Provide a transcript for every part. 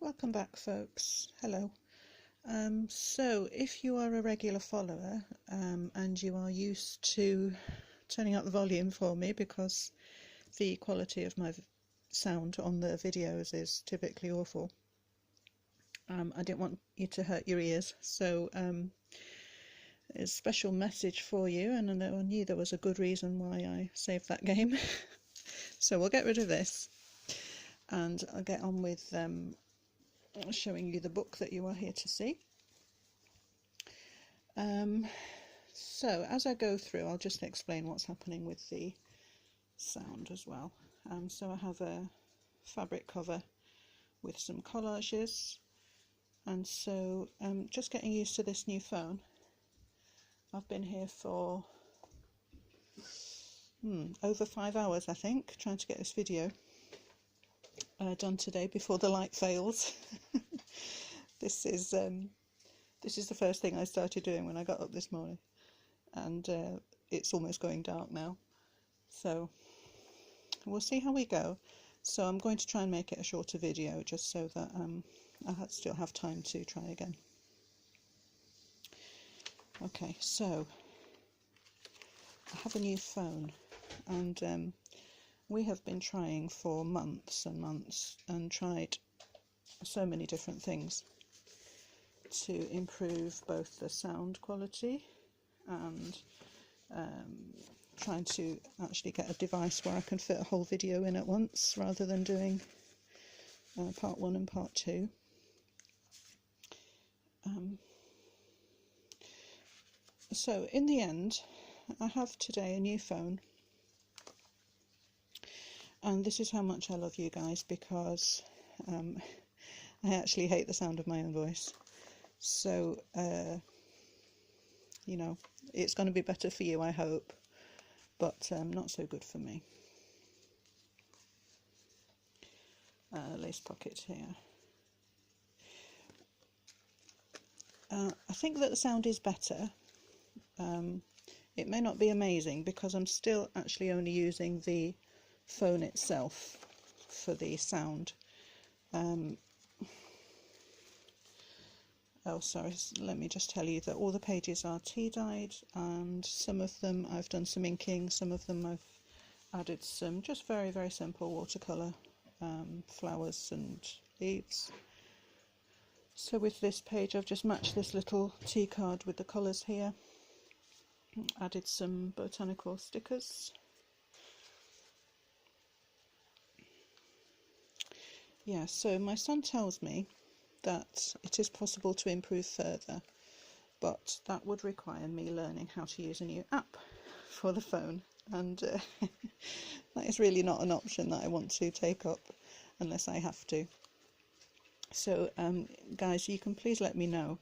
Welcome back, folks. Hello. So if you are a regular follower and you are used to turning up the volume for me because the quality of my sound on the videos is typically awful, I didn't want you to hurt your ears, so a special message for you, and I knew there was a good reason why I saved that game. So we'll get rid of this and I'll get on with showing you the book that you are here to see. So as I go through, I'll just explain what's happening with the sound as well. So I have a fabric cover with some collages, and so just getting used to this new phone. I've been here for over 5 hours, I think, trying to get this video done today before the light fails. This is the first thing I started doing when I got up this morning, and it's almost going dark now, so we'll see how we go. So I'm going to try and make it a shorter video just so that I still have time to try again. Okay, so I have a new phone, and we have been trying for months and months and tried so many different things to improve both the sound quality and trying to actually get a device where I can fit a whole video in at once rather than doing part 1 and part 2. So in the end, I have today a new phone, and this is how much I love you guys, because I actually hate the sound of my own voice. So, you know, it's going to be better for you, I hope, but not so good for me. Lace pocket here. I think that the sound is better. It may not be amazing because I'm still actually only using the phone itself for the sound. Oh, sorry, let me just tell you that all the pages are tea dyed, and some of them I've done some inking, some of them I've added some just very, very simple watercolour flowers and leaves. So with this page I've just matched this little tea card with the colours here, added some Botanical stickers. Yeah, so my son tells me that it is possible to improve further, but that would require me learning how to use a new app for the phone, and that is really not an option that I want to take up unless I have to. So guys, you can please let me know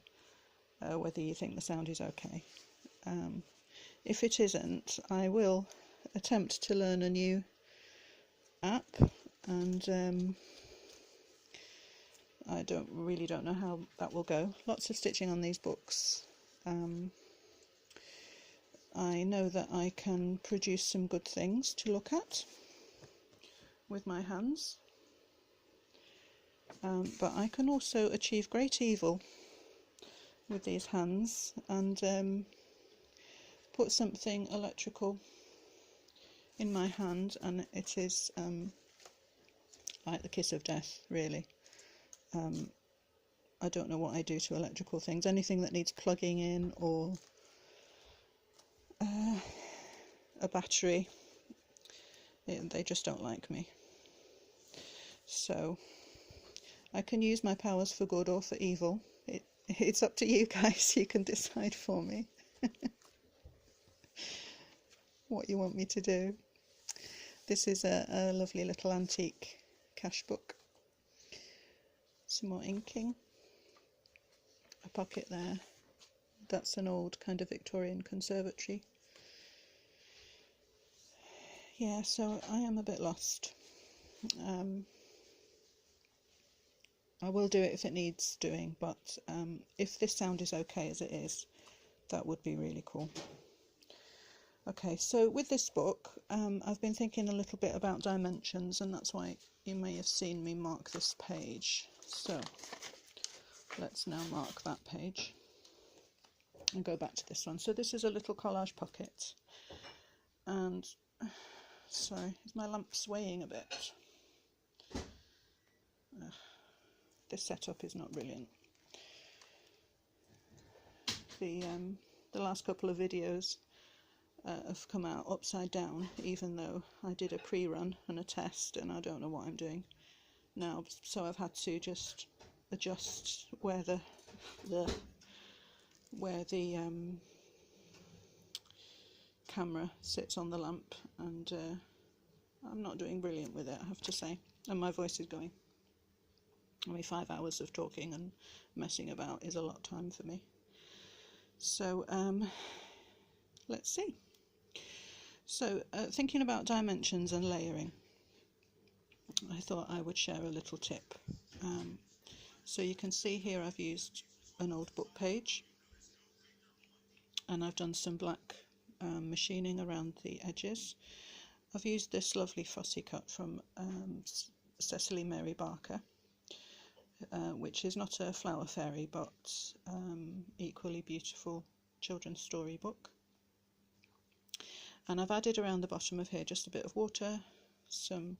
whether you think the sound is okay. If it isn't, I will attempt to learn a new app, and I really don't know how that will go. Lots of stitching on these books. I know that I can produce some good things to look at with my hands, but I can also achieve great evil with these hands and put something electrical in my hand, and it is like the kiss of death, really. I don't know what I do to electrical things. Anything that needs plugging in or a battery, they just don't like me. So I can use my powers for good or for evil. It's up to you guys. You can decide for me what you want me to do. This is a lovely little antique cash book. Some more inking, a pocket there, that's an old kind of Victorian conservatory. Yeah, so I am a bit lost. I will do it if it needs doing, but if this sound is okay as it is, that would be really cool. Okay, so with this book, I've been thinking a little bit about dimensions, and that's why you may have seen me mark this page So let's now mark that page and go back to this one. So this is a little collage pocket, and sorry, is my lamp swaying a bit? This setup is not brilliant. The last couple of videos have come out upside down, even though I did a pre-run and a test, and I don't know what I'm doing now, so I've had to just adjust where the camera sits on the lamp, and I'm not doing brilliant with it, I have to say, and my voice is going. I mean, 5 hours of talking and messing about is a lot of time for me. So let's see. So thinking about dimensions and layering, I thought I would share a little tip. So you can see here I've used an old book page, and I've done some black machining around the edges. I've used this lovely fussy cut from Cecily Mary Barker, which is not a flower fairy, but equally beautiful children's story book. And I've added around the bottom of here just a bit of water, some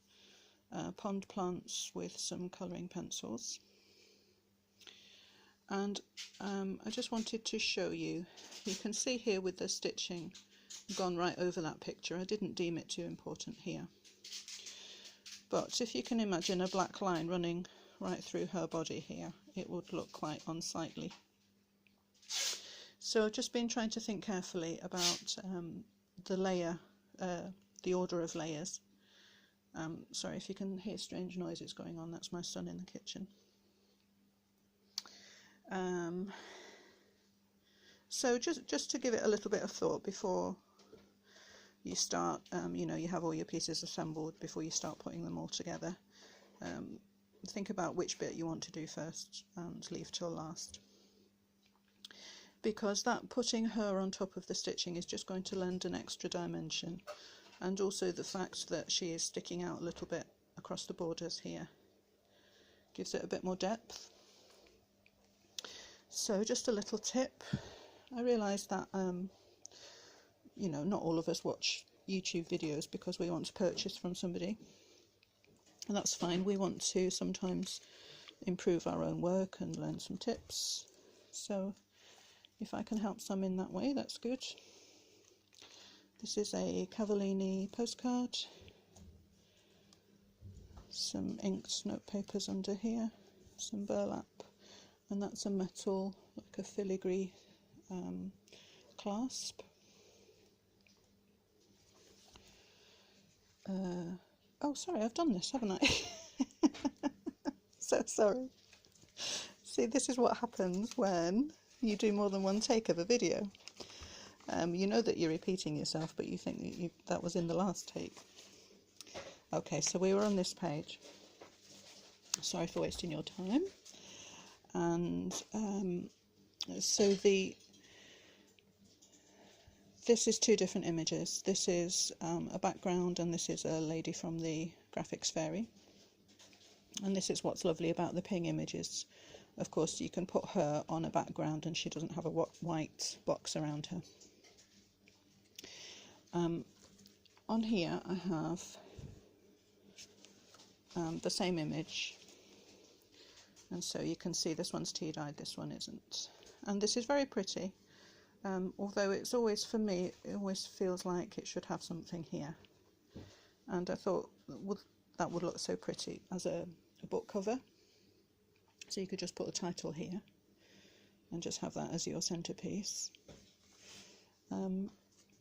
pond plants with some colouring pencils. And I just wanted to show you, you can see here with the stitching gone right over that picture. I didn't deem it too important here. But if you can imagine a black line running right through her body here, it would look quite unsightly. So I've just been trying to think carefully about the order of layers. Sorry if you can hear strange noises going on, that's my son in the kitchen. So just to give it a little bit of thought before you start, you know, you have all your pieces assembled, before you start putting them all together. Think about which bit you want to do first and leave till last, because that putting her on top of the stitching is just going to lend an extra dimension, and also the fact that she is sticking out a little bit across the borders here gives it a bit more depth. So just a little tip. I realise that you know, not all of us watch YouTube videos because we want to purchase from somebody, and that's fine. We want to sometimes improve our own work and learn some tips, so if I can help some in that way, that's good. This is a Cavallini postcard, some inked note papers under here, some burlap, and that's a metal, like a filigree clasp. Oh, sorry, I've done this, haven't I? So sorry. See, this is what happens when you do more than one take of a video. You know that you're repeating yourself, but you think that was in the last take. Okay, so we were on this page. Sorry for wasting your time. And so this is two different images. This is a background, and this is a lady from the Graphics Fairy. And this is what's lovely about the Ping images. Of course, you can put her on a background and she doesn't have a white box around her. On here I have the same image, and so you can see this one's tea-dyed, this one isn't. And this is very pretty, although it's always, for me, it always feels like it should have something here. And I thought that would look so pretty as a book cover. So you could just put a title here and just have that as your centrepiece.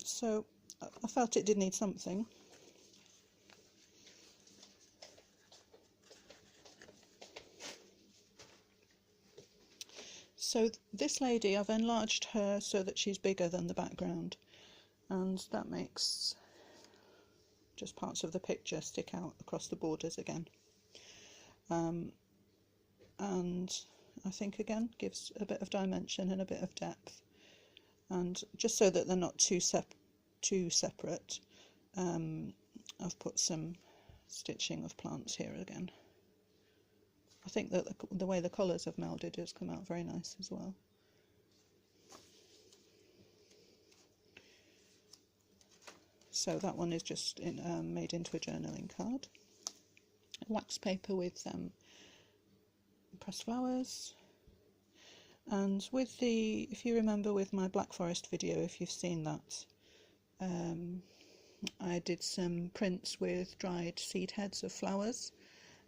So I felt it did need something. So this lady, I've enlarged her so that she's bigger than the background, and that makes just parts of the picture stick out across the borders again. And I think again gives a bit of dimension and a bit of depth, and just so that they're not too separate, I've put some stitching of plants here again. I think that the way the colours have melded has come out very nice as well. So that one is just made into a journaling card. Wax paper with pressed flowers. And with if you remember with my Black Forest video, if you've seen that, I did some prints with dried seed heads of flowers.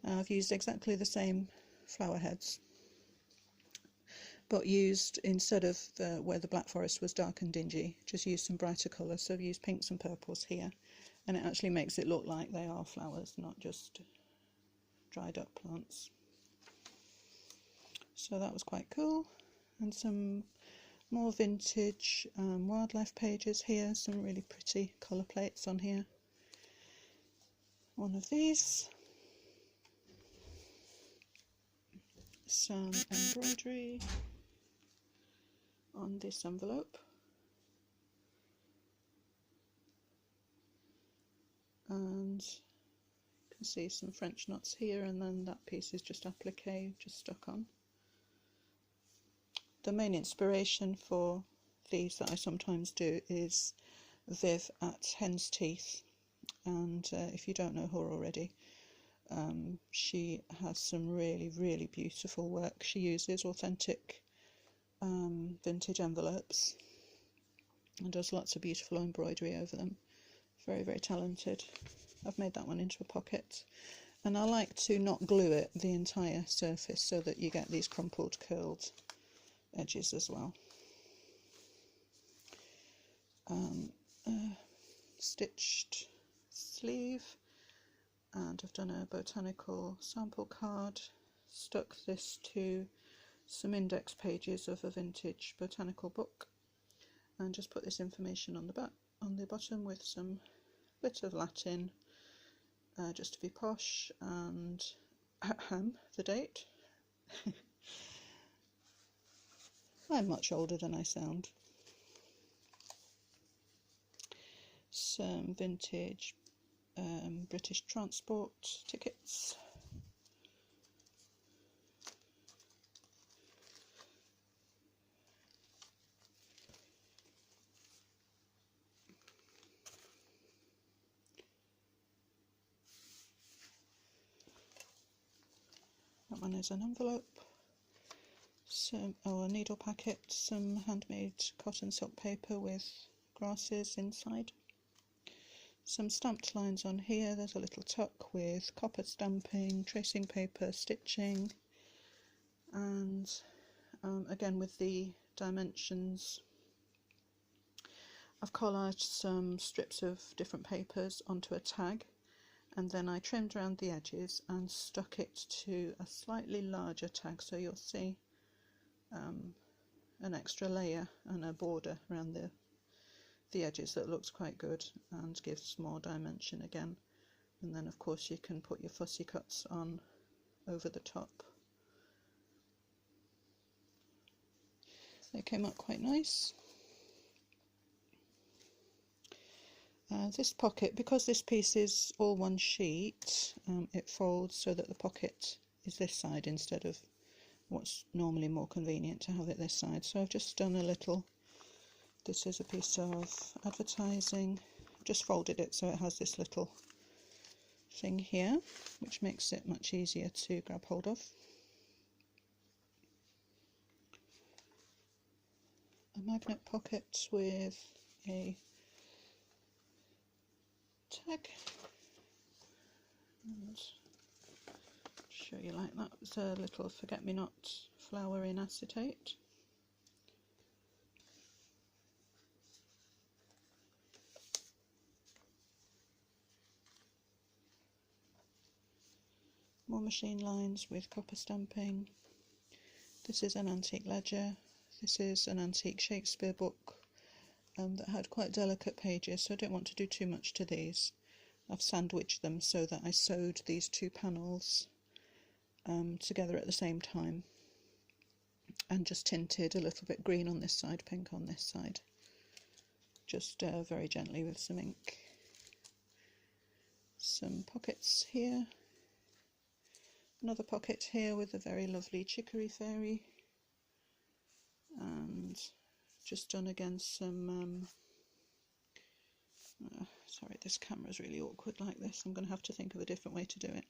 I've used exactly the same flower heads, but used, instead of where the Black Forest was dark and dingy, just used some brighter colours. So I've used pinks and purples here, and it actually makes it look like they are flowers, not just dried up plants. So that was quite cool. And some more vintage wildlife pages here, some really pretty colour plates on here. One of these. Some embroidery on this envelope. And you can see some French knots here, and then that piece is just applique, just stuck on. The main inspiration for these that I sometimes do is Viv at Hen's Teeth, and if you don't know her already, she has some really beautiful work. She uses authentic vintage envelopes and does lots of beautiful embroidery over them. Very talented. I've made that one into a pocket, and I like to not glue it, the entire surface, so that you get these crumpled curled edges as well. Stitched sleeve, and I've done a Botanical sample card, stuck this to some index pages of a vintage botanical book, and just put this information on the back, on the bottom, with some bit of Latin, just to be posh, and the date. I'm much older than I sound. Some vintage British transport tickets. That one is an envelope. A needle packet, some handmade cotton silk paper with grasses inside. Some stamped lines on here. There's a little tuck with copper stamping, tracing paper, stitching, and again with the dimensions, I've collaged some strips of different papers onto a tag, and then I trimmed around the edges and stuck it to a slightly larger tag, so you'll see an extra layer and a border around the edges that looks quite good and gives more dimension again. And then of course you can put your fussy cuts on over the top. They came up quite nice. This pocket, because this piece is all one sheet, it folds so that the pocket is this side instead of what's normally more convenient to have it this side. So I've just done a little, this is a piece of advertising, just folded it so it has this little thing here, which makes it much easier to grab hold of. A magnet pocket with a tag, and show you like that. It's a little forget-me-not flower in acetate. More machine lines with copper stamping. This is an antique ledger. This is an antique Shakespeare book that had quite delicate pages, so I don't want to do too much to these. I've sandwiched them so that I sewed these two panels together at the same time, and just tinted a little bit green on this side, pink on this side, just very gently with some ink. Some pockets here, Another pocket here with a very lovely chicory fairy, and just done again some sorry, this camera's really awkward like this. I'm going to have to think of a different way to do it.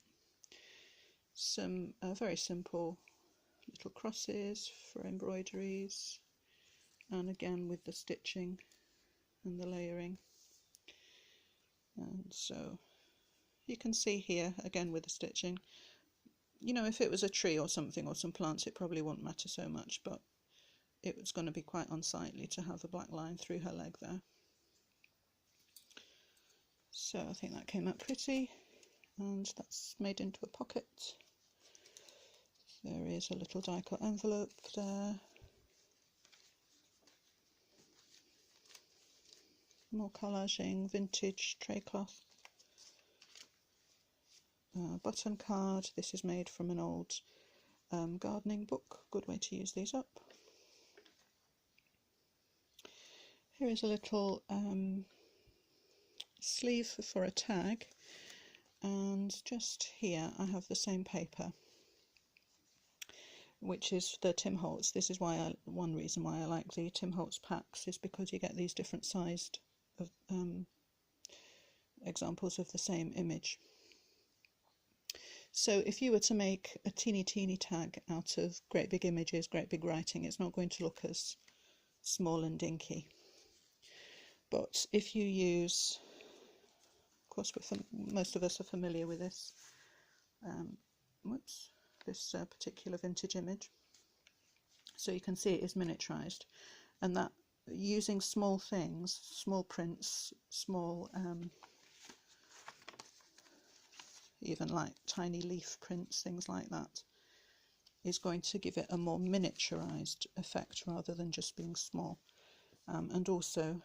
Some very simple little crosses for embroideries, and again with the stitching and the layering. And so you can see here again with the stitching, you know, if it was a tree or something or some plants it probably wouldn't matter so much, but it was going to be quite unsightly to have a black line through her leg there. So I think that came out pretty, and that's made into a pocket. There is a little die cut envelope there. More collaging, vintage tray cloth. Button card. This is made from an old gardening book. Good way to use these up. Here is a little sleeve for a tag, and just here I have the same paper, which is the Tim Holtz. This is why one reason why I like the Tim Holtz packs is because you get these different sized examples of the same image. So if you were to make a teeny tag out of great big images, great big writing, it's not going to look as small and dinky. But if you use, of course most of us are familiar with this, this particular vintage image. So you can see it is miniaturized, and that using small things, small prints, small even like tiny leaf prints, things like that, is going to give it a more miniaturized effect rather than just being small. And also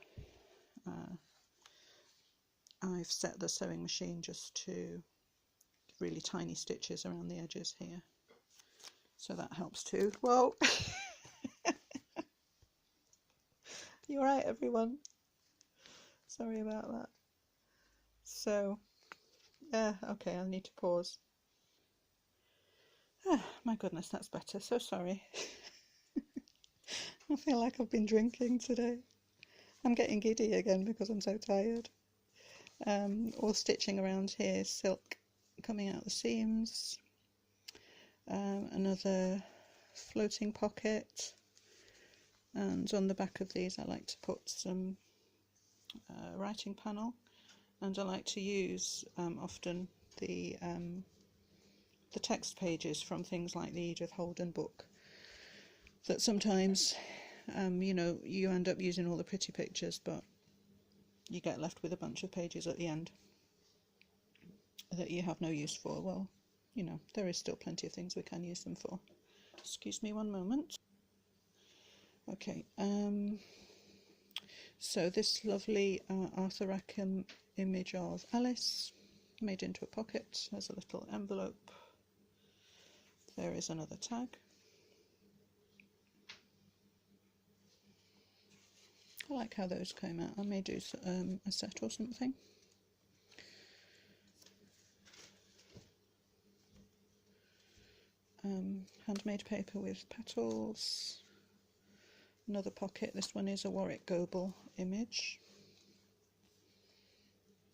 I've set the sewing machine just to really tiny stitches around the edges here, so that helps too. Whoa! You alright, everyone? Sorry about that. So okay, I need to pause. My goodness, that's better. So sorry. I feel like I've been drinking today. I'm getting giddy again because I'm so tired. All stitching around here, silk coming out the seams. Another floating pocket, and on the back of these I like to put some writing panel, and I like to use often the text pages from things like the Edith Holden book, that sometimes you know, you end up using all the pretty pictures but you get left with a bunch of pages at the end that you have no use for. Well, you know, there is still plenty of things we can use them for. Excuse me one moment. Okay, so this lovely Arthur Rackham image of Alice made into a pocket. There's a little envelope. There is another tag. I like how those came out. I may do a set or something. Handmade paper with petals. Another pocket. This one is a Warwick Goebel image,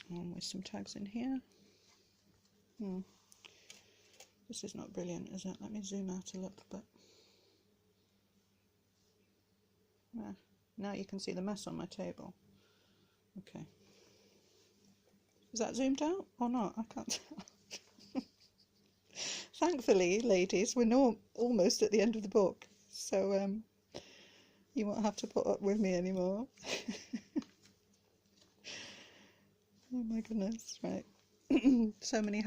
with some tags in here. This is not brilliant, is it? Let me zoom out a look, but now you can see the mess on my table. Okay. Is that zoomed out or not? I can't tell. Thankfully, ladies, we're almost at the end of the book, so you won't have to put up with me anymore. Oh my goodness, right. So many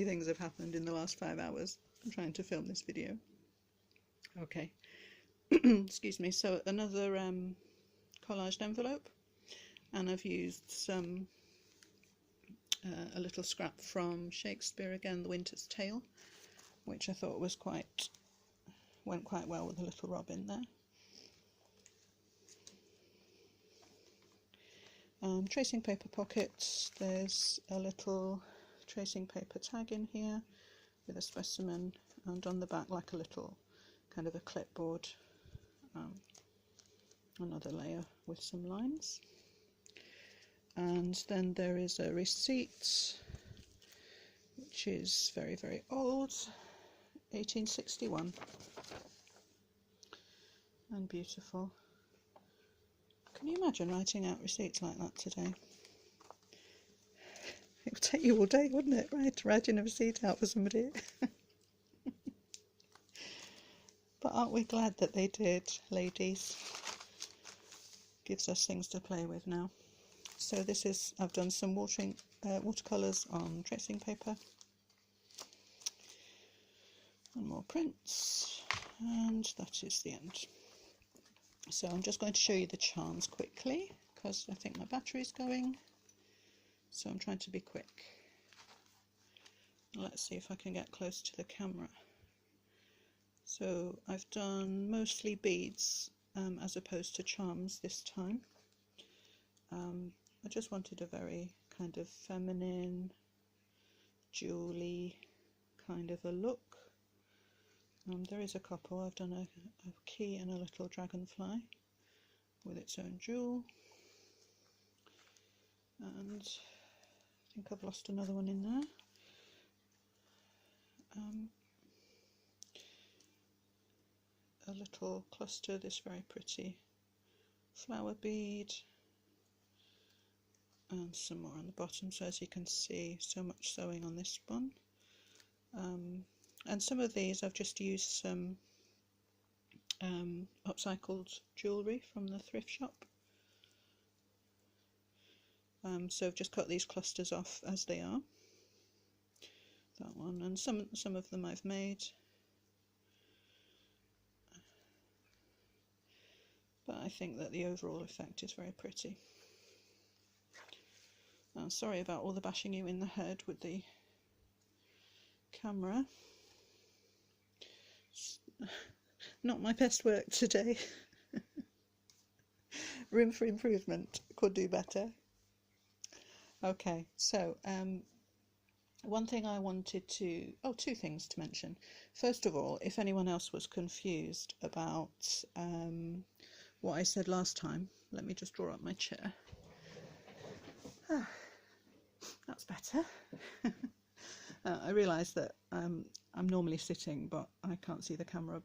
things have happened in the last 5 hours. I'm trying to film this video. Okay. Excuse me. So another collaged envelope, and I've used some a little scrap from Shakespeare again, The Winter's Tale, which I thought went quite well with a little robin there. Tracing paper pockets. There's a little tracing paper tag in here with a specimen, and on the back like a little kind of a clipboard, another layer with some lines. And then there is a receipt which is very, very old, 1861, and beautiful. Can you imagine writing out receipts like that today? It would take you all day, wouldn't it, writing a receipt out for somebody? But aren't we glad that they did, ladies? Gives us things to play with now. So this is, I've done some watercolours on tracing paper, and more prints, and that is the end. So I'm just going to show you the charms quickly, because I think my battery's going, so I'm trying to be quick. Let's see if I can get close to the camera. So I've done mostly beads as opposed to charms this time. I just wanted a very kind of feminine, jewelly kind of a look. There is a couple. I've done a key and a little dragonfly with its own jewel, and I think I've lost another one in there. A little cluster, this very pretty flower bead, and some more on the bottom. So as you can see, so much sewing on this one. And some of these I've just used some upcycled jewellery from the thrift shop. So I've just cut these clusters off as they are. That one, and some of them I've made. But I think that the overall effect is very pretty. Sorry about all the bashing you in the head with the camera. Not my best work today. Room for improvement, could do better. Okay, so one thing I wanted to, two things to mention. First of all, if anyone else was confused about what I said last time, let me just draw up my chair. That's better. I realise that I'm normally sitting, but I can't see the camera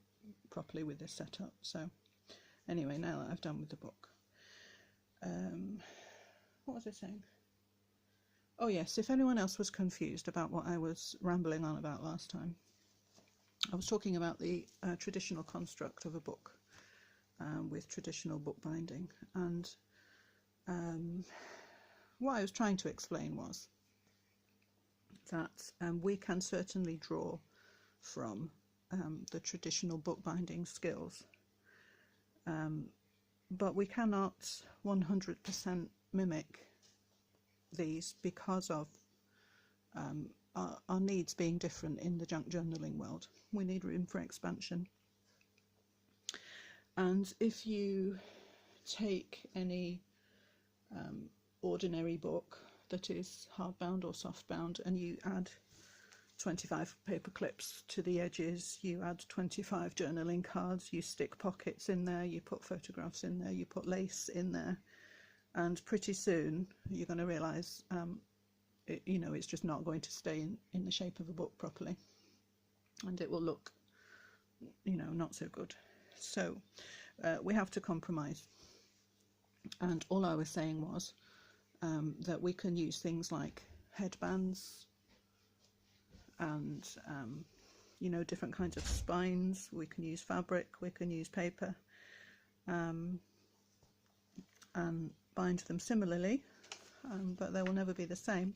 properly with this setup. So anyway, now that I've done with the book, what was I saying? Oh yes, if anyone else was confused about what I was rambling on about last time, I was talking about the traditional construct of a book with traditional bookbinding, and what I was trying to explain was that we can certainly draw from the traditional bookbinding skills, but we cannot 100% mimic these because of our needs being different in the junk journaling world. We need room for expansion. And if you take any ordinary book that is hardbound or softbound and you add 25 paper clips to the edges, you add 25 journaling cards, you stick pockets in there, you put photographs in there, you put lace in there, and pretty soon you're going to realise it's just not going to stay in the shape of a book properly, and it will look not so good. So we have to compromise, and all I was saying was that we can use things like headbands and different kinds of spines. We can use fabric, we can use paper, and bind them similarly, but they will never be the same,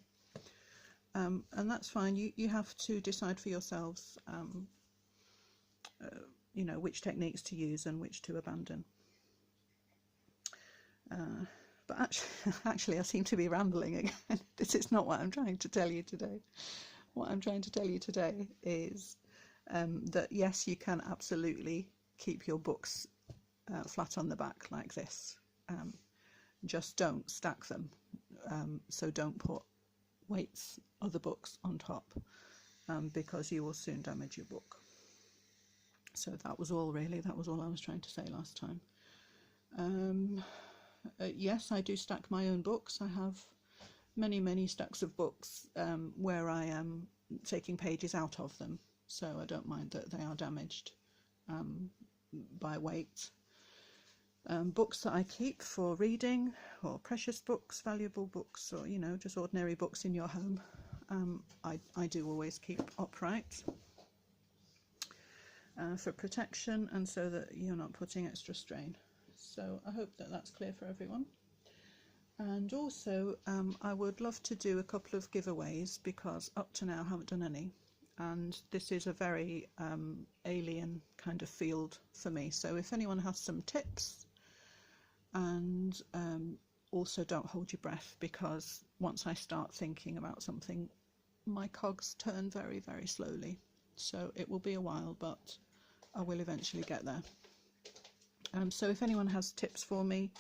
and that's fine. You have to decide for yourselves which techniques to use and which to abandon. But actually I seem to be rambling again. This is not what I'm trying to tell you today. What I'm trying to tell you today is that yes, you can absolutely keep your books flat on the back like this. Just don't stack them. So don't put other books on top. because you will soon damage your book. So that was all really, that was all I was trying to say last time. Yes, I do stack my own books. I have many stacks of books where I am taking pages out of them, so I don't mind that they are damaged by weight. Books that I keep for reading, or precious books, valuable books, or just ordinary books in your home, I do always keep upright for protection and so that you're not putting extra strain. So I hope that that's clear for everyone. And also I would love to do a couple of giveaways, because up to now I haven't done any, and this is a very alien kind of field for me. So if anyone has some tips, and also don't hold your breath, because once I start thinking about something, my cogs turn very slowly, so it will be a while, but I will eventually get there. So if anyone has tips for me,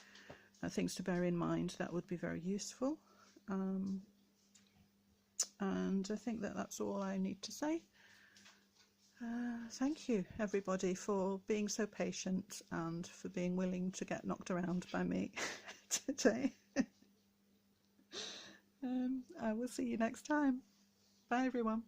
things to bear in mind, that would be very useful. And I think that that's all I need to say. Thank you everybody for being so patient and for being willing to get knocked around by me today. I will see you next time. Bye everyone.